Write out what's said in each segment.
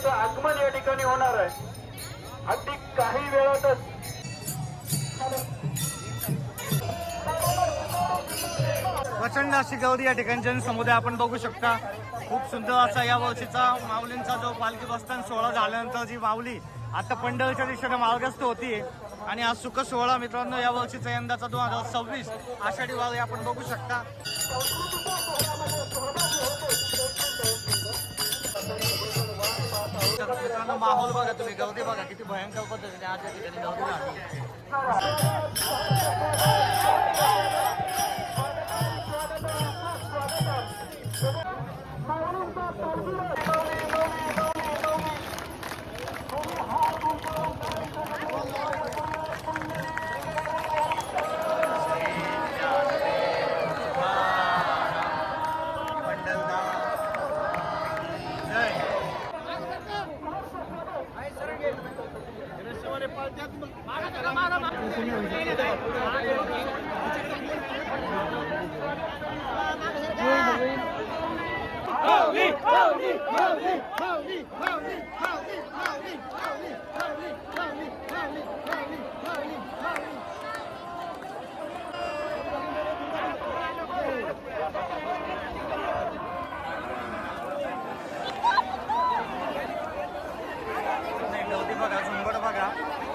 माऊलींचं आगमन या ठिकाणी होणार आहे. अगदी काही वेळातच प्रचंड अशी गर्दी या ठिकाणी जनसमुदाय आपण बघू शकता. खूप सुंदर असा या वर्षीचा माऊलींचा जो पालखी बस्तान सोहळा झाल्यानंतर जी माऊली आता पंढरीच्या दिशेने मार्गस्थ होतीये आणि हा सुख सोहळा मित्रांनो या वर्षीचा यंदाचा 2026 आषाढी वारी आपण बघू शकता. मित्रांनो माहोल बघा तुम्ही, गर्दी बघा किती भयंकर पद्धतीने आज या ठिकाणी गर्दी झाली.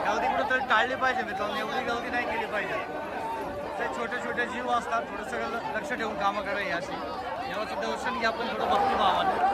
गर्दी कुठं टाळली पाहिजे मित्रांनो, एवढी गर्दी नाही केली पाहिजे. ते छोटे छोटे जीव असतात, थोडं सगळं लक्ष ठेवून कामं करायची अशी. देवाचं दर्शन घ्या पण थोडं भक्तिभावानं.